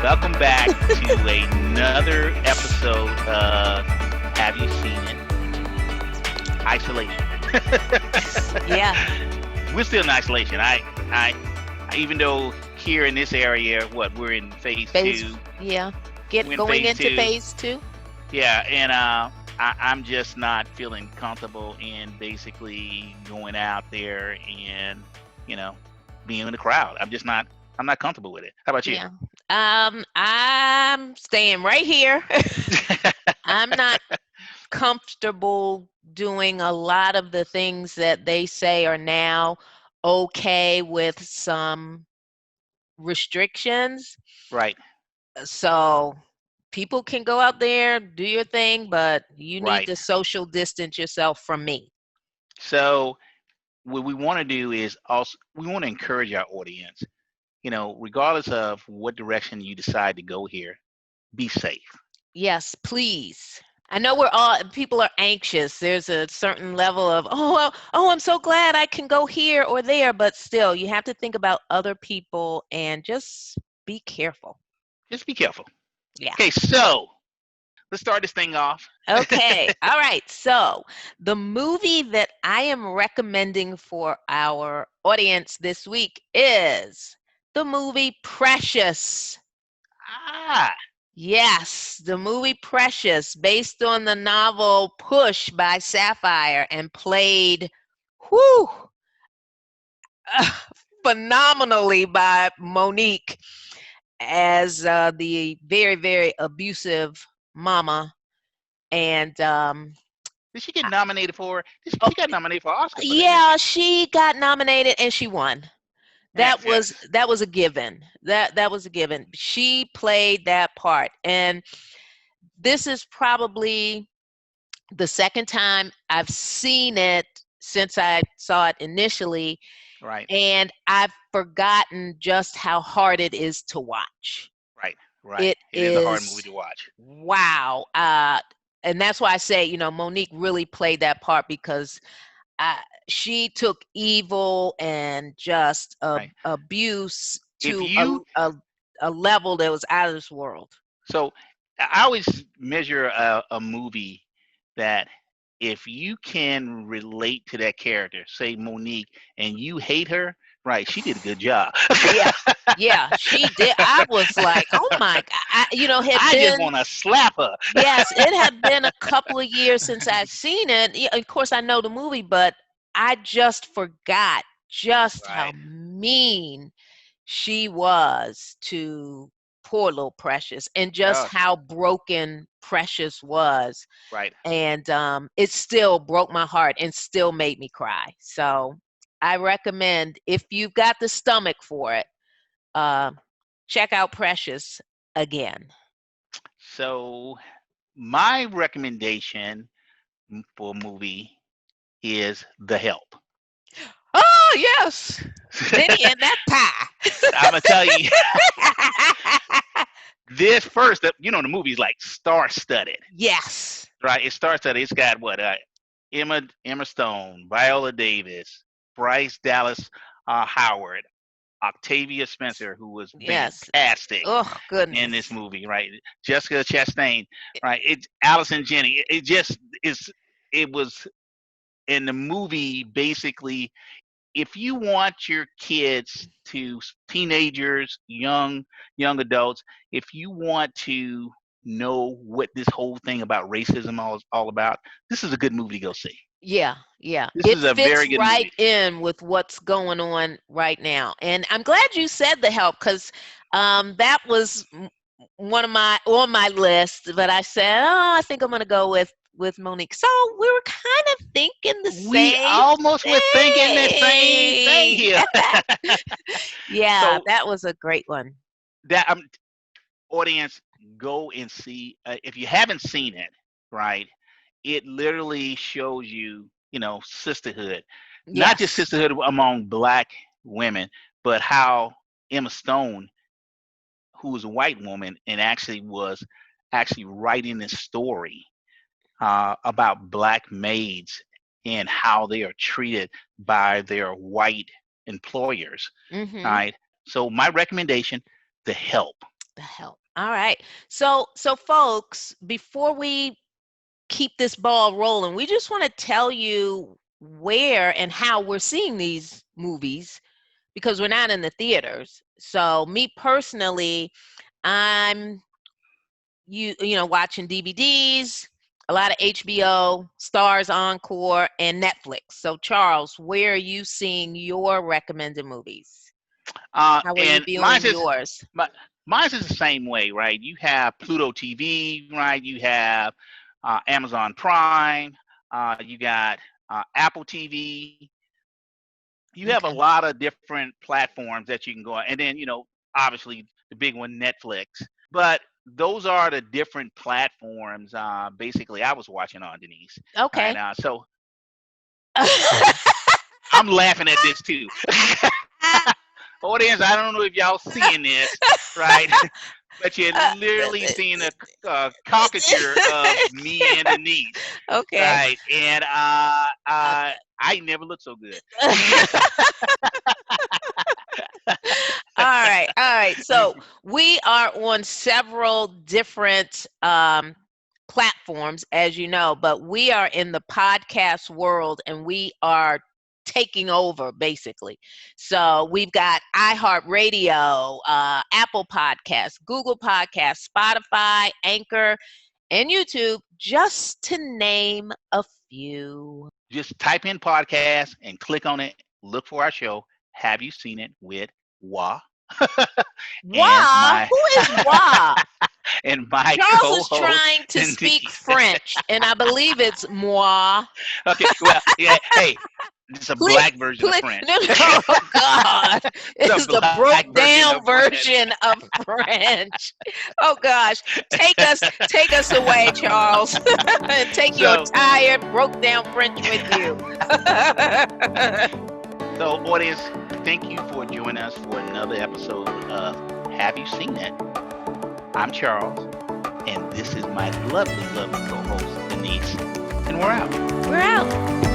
Welcome back to another episode of Have You Seen It? Isolation. Yeah. We're still in isolation. Even though here in this area, we're in phase Phase, two. yeah. We're in Going phase into two. phase two. Yeah, and I'm just not feeling comfortable in basically going out there and you know being in the crowd. I'm not comfortable with it. How about you? Yeah. I'm staying right here. I'm not comfortable doing a lot of the things that they say are now okay with some restrictions. Right, So people can go out there, do your thing, but you need right. to social distance yourself from me. So what we want to do is also we want to encourage our audience. Regardless of what direction you decide to go here, be safe. Yes, please. I know people are anxious. There's a certain level of, I'm so glad I can go here or there, but still, you have to think about other people and just be careful. Just be careful. Yeah. Okay, so let's start this thing off. Okay. All right. So, the movie that I am recommending for our audience this week is the movie Precious. Ah, Yes, the movie Precious, based on the novel Push by Sapphire and played whew, uh, phenomenally by Monique as the very, very abusive mama. And did she get nominated for? oh, She got nominated for Oscar for that, didn't yeah, she? she got nominated and she won. Yes, That was yes. that was a given. That was a given. She played that part, and this is probably the second time I've seen it since I saw it initially, Right, and I've forgotten just how hard it is to watch. right, right. It It is a hard movie is, to watch. wow. And that's why I say, Monique really played that part because uh, she took evil and just Right. abuse If to you a level that was out of this world. so I always measure a movie that if you can relate to that character, say Monique, and you hate her, right? She did a good job. Yeah, yeah, she did. I was like, oh my God, had I just been, want to slap her. yes, it had been a couple of years since I'd seen it. Yeah, of course, I know the movie, but I just forgot just how Right. mean she was to poor little Precious and just Oh, how broken Precious was. right. And it still broke my heart and still made me cry. So I recommend, if you've got the stomach for it, uh, check out Precious again. So my recommendation for a movie is The Help. Oh, yes. Benny and that pie. I'm gonna tell you this first. The movie's like star-studded, Yes. right? It star-studded. It's got what? Emma Stone, Viola Davis, Bryce Dallas Howard, Octavia Spencer, who was Yes. fantastic Oh, in this goodness. movie, right? Jessica Chastain, right? It's Allison Jennings. It just is. It was in the movie basically. If you want your kids to teenagers, young adults, if you want to know what this whole thing about racism all about, this is a good movie to go see. Yeah, yeah. This It is a fits very good right movie. in with what's going on right now. And I'm glad you said The Help because that was one of my on my list, but I said, "Oh, I think I'm going to go with Monique." So, we were kind of thinking the We same almost were thinking the same thing thing. here. Yeah, So that was a great one. that audience, go and see. If you haven't seen it, right? It literally shows you, sisterhood, not just Yes. sisterhood among black women, but how Emma Stone, who was a white woman and actually was actually writing this story about black maids and how they are treated by their white employers. All Mhm. right. So my recommendation, The Help. The Help. All right. So folks, before we keep this ball rolling, we just want to tell you where and how we're seeing these movies because we're not in the theaters. So me personally, I'm watching DVDs, a lot of HBO, Stars Encore, and Netflix. So Charles, where are you seeing your recommended movies? How are you And viewing yours? mine's is the same way, right? You have Pluto TV, right? You have Amazon Prime. You got Apple TV. You have a Okay. lot of different platforms that you can go on, and then obviously the big one, Netflix. But those are the different platforms. Basically, I was watching on, Denise. Okay. Right. So I'm laughing at this too. Audience, I don't know if y'all seeing this, right? But you're literally seeing a caricature of me and Denise, Okay. right? And I never looked so good. All right. All right. So we are on several different platforms, as you know, but we are in the podcast world and we are taking over basically. So we've got iHeartRadio, Apple Podcasts, Google Podcasts, Spotify, Anchor, and YouTube, just to name a few. Just type in podcast and click on it. Look for our show. Have you seen it with Wah? Wah? Who is Wah? And my Charles is co-host, trying to Denise. speak French, and I believe it's moi. Okay, well, yeah, hey, it's a black version of French. No, oh God. It's the broke down version of French. Oh gosh. Take us away, Charles. Take your tired, broke down French with you. So, audience, thank you for joining us for another episode of Have You Seen It? I'm Charles, and this is my lovely, lovely co-host, Denise, and we're out. We're out.